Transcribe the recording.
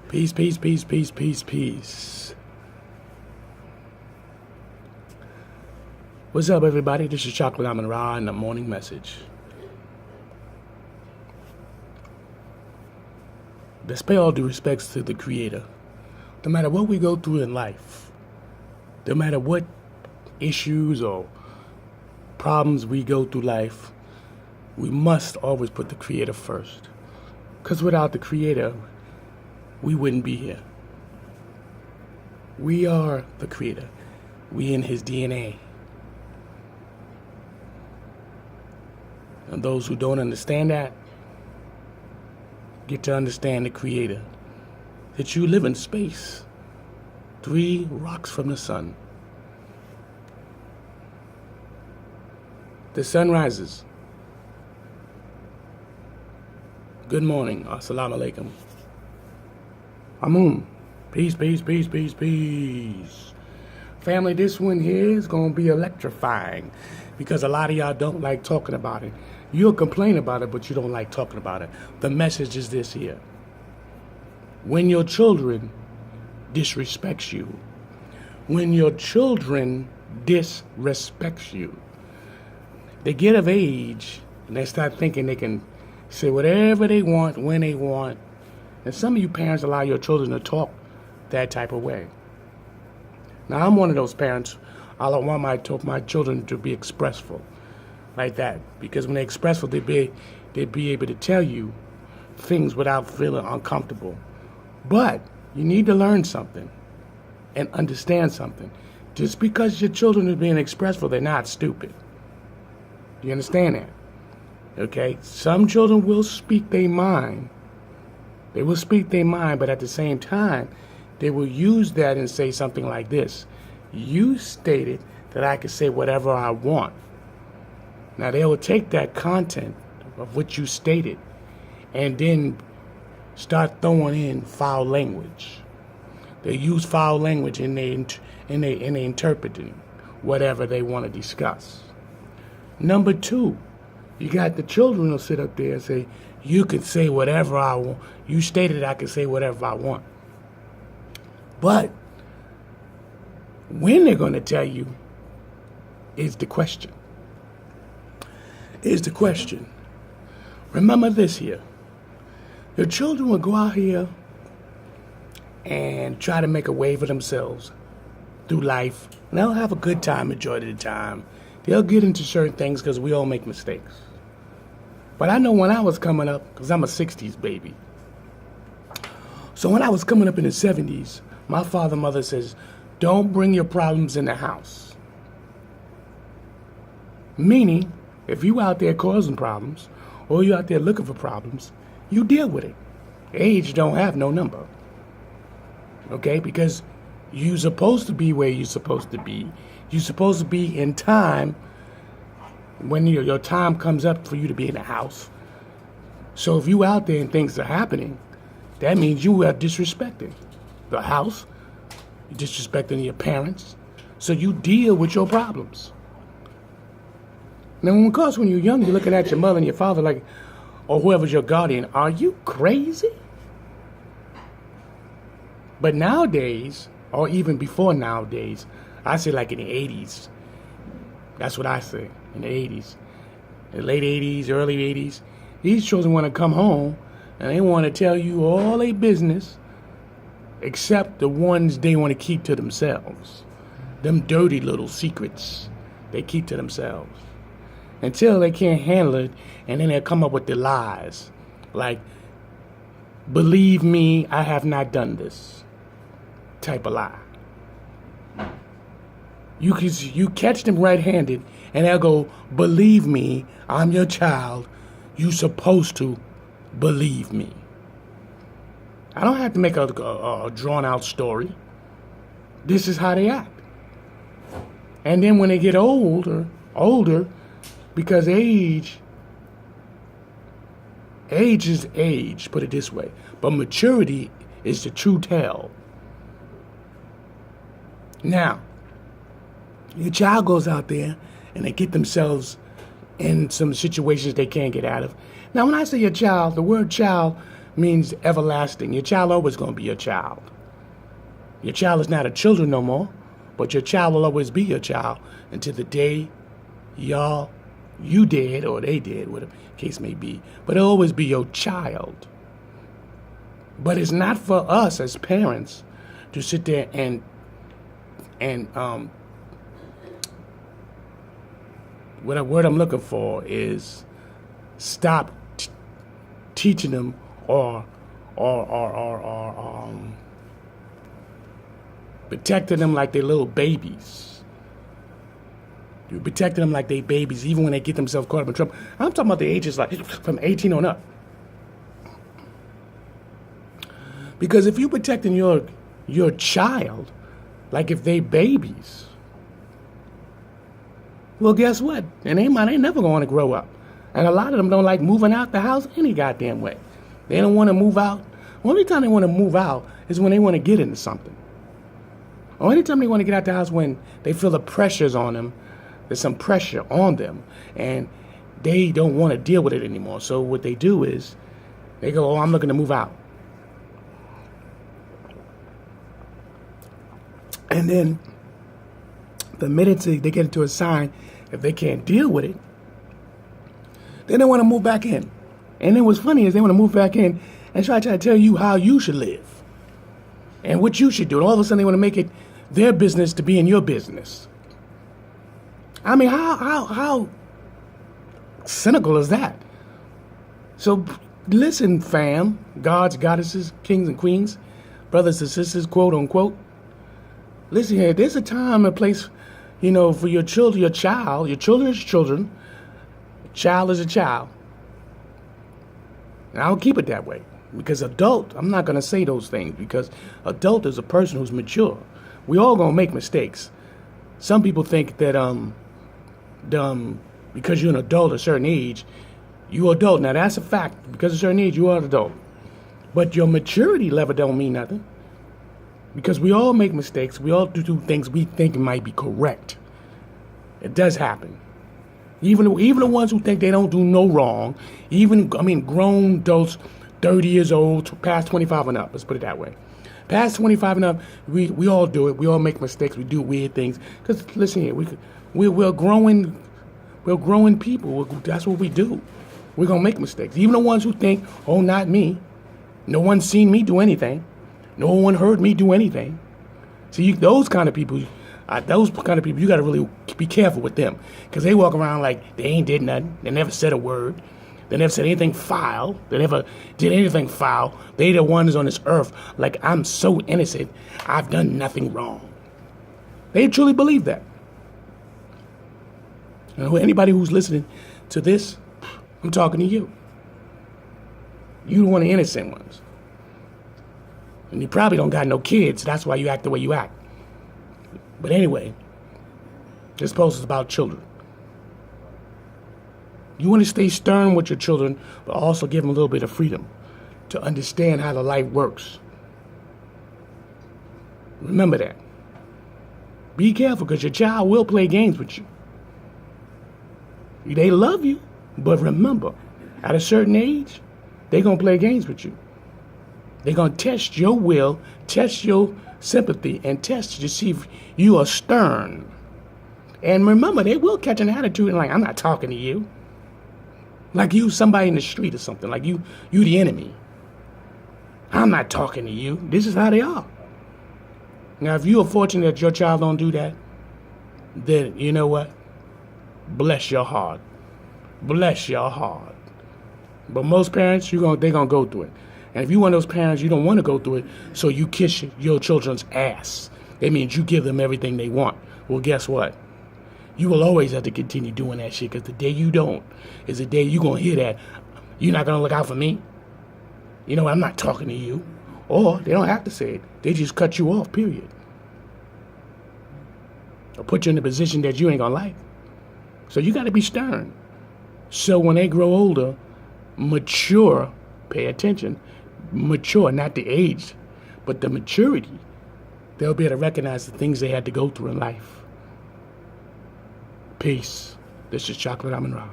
Peace, peace, peace, peace, peace, peace. What's up, everybody? This is Chocolate AMUN-RA and the morning message. Let's pay all due respects to the Creator. No matter what we go through in life, no matter what issues or problems we go through life, we must always put the Creator first. Because without the Creator, we wouldn't be here. We are the Creator. We in His DNA. And those who don't understand that, get to understand the Creator. That you live in space, 3 rocks from the sun. The sun rises. Good morning. Assalamu alaikum. Amun. Peace, peace, peace, peace, peace. Family, this one here is going to be electrifying because a lot of y'all don't like talking about it. You'll complain about it, but you don't like talking about it. The message is this here. When your children disrespect you, when your children disrespect you, they get of age and they start thinking they can say whatever they want, when they want. And some of you parents allow your children to talk that type of way. Now, I'm one of those parents. I don't want my children to be expressful like that. Because when they're expressful, they'd be able to tell you things without feeling uncomfortable. But you need to learn something and understand something. Just because your children are being expressful, they're not stupid. Do you understand that? Okay? Some children will speak their mind. They will speak their mind, but at the same time, they will use that and say something like this. You stated that I could say whatever I want. Now, they will take that content of what you stated and then start throwing in foul language. They use foul language in their interpreting whatever they want to discuss. Number 2, you got the children who sit up there and say, you can say whatever I want. You stated I can say whatever I want. But when they're going to tell you is the question. Is the question. Remember this here. Your children will go out here and try to make a way for themselves through life. And they'll have a good time majority of the time. They'll get into certain things because we all make mistakes. But I know when I was coming up, because I'm a 60s baby. So when I was coming up in the 70s, my father and mother says, don't bring your problems in the house. Meaning, if you out there causing problems, or you out there looking for problems, you deal with it. Age don't have no number. Okay? Because you're supposed to be where you're supposed to be. You're supposed to be in time when your time comes up for you to be in the house. So if you out there and things are happening, that means you are disrespecting the house. You're disrespecting your parents. So you deal with your problems. Now, of course, when you're young, you're looking at your mother and your father like, or whoever's your guardian, are you crazy? But nowadays, or even before nowadays, I say like in the 80s. That's what I say, in the 80s. The late 80s, early 80s. These children want to come home and they want to tell you all their business except the ones they want to keep to themselves. Them dirty little secrets they keep to themselves. Until they can't handle it, and then they'll come up with the lies. Like, believe me, I have not done this. Type of lie. You catch them red-handed, and they'll go, believe me, I'm your child. You supposed to believe me. I don't have to make a drawn-out story. This is how they act. And then when they get older, because age is age, put it this way. But maturity is the true tell. Now, your child goes out there and they get themselves in some situations they can't get out of. Now, when I say your child, the word child means everlasting. Your child always going to be your child. Your child is not a children no more, but your child will always be your child until the day you did or they did, whatever the case may be. But it'll always be your child. But it's not for us as parents to sit there and what a word I'm looking for is stop teaching them or protecting them like they're little babies. You're protecting them like they babies, even when they get themselves caught up in trouble. I'm talking about the ages like from 18 on up. Because if you're protecting your child like if they babies, well, guess what? And they never going to grow up. And a lot of them don't like moving out the house any goddamn way. They don't want to move out. Only time they want to move out is when they want to get into something. Only time they want to get out the house when they feel the pressures on them. There's some pressure on them, and they don't want to deal with it anymore. So what they do is they go, "Oh, I'm looking to move out." And then the minute they get into a sign, if they can't deal with it, then they want to move back in. And then what's funny is they want to move back in and try to tell you how you should live and what you should do. And all of a sudden they want to make it their business to be in your business. I mean, how cynical is that? So listen, fam, gods, goddesses, kings and queens, brothers and sisters, quote unquote. Listen here, there's a time and place, for your children, your child. Your children is children. A child is a child. And I'll keep it that way. Because adult, I'm not going to say those things. Because adult is a person who's mature. We all going to make mistakes. Some people think that because you're an adult at a certain age, you're adult. Now, that's a fact. Because of a certain age, you are an adult. But your maturity level don't mean nothing. Because we all make mistakes. We all do things we think might be correct. It does happen. Even the ones who think they don't do no wrong, grown adults, 30 years old, past 25 and up. Let's put it that way. Past 25 and up, we all do it. We all make mistakes. We do weird things. Because listen here, we're growing people. That's what we do. We're gonna make mistakes. Even the ones who think, "Oh, not me. No one's seen me do anything. No one heard me do anything." See, those kind of people, you got to really be careful with them. Because they walk around like they ain't did nothing. They never said a word. They never said anything foul. They never did anything foul. They the ones on this earth like, "I'm so innocent. I've done nothing wrong." They truly believe that. And anybody who's listening to this, I'm talking to you. You're one of the innocent ones. And you probably don't got no kids. That's why you act the way you act. But anyway, this post is about children. You want to stay stern with your children, but also give them a little bit of freedom to understand how the life works. Remember that. Be careful, because your child will play games with you. They love you, but remember, at a certain age, they're going to play games with you. They're going to test your will, test your sympathy, and test you to see if you are stern. And remember, they will catch an attitude and like, "I'm not talking to you." Like you somebody in the street or something. Like you the enemy. "I'm not talking to you." This is how they are. Now, if you are fortunate that your child don't do that, then you know what? Bless your heart. Bless your heart. But most parents, they're going to go through it. And if you're one of those parents, you don't want to go through it, so you kiss your children's ass. It means you give them everything they want. Well, guess what? You will always have to continue doing that shit, because the day you don't is the day you're going to hear that. "You're not going to look out for me? I'm not talking to you." Or they don't have to say it. They just cut you off, period. Or put you in a position that you ain't going to like. So you got to be stern. So when they grow older, mature, pay attention, mature, not the age, but the maturity, they'll be able to recognize the things they had to go through in life. Peace. This is Chocolate AMUN-RA.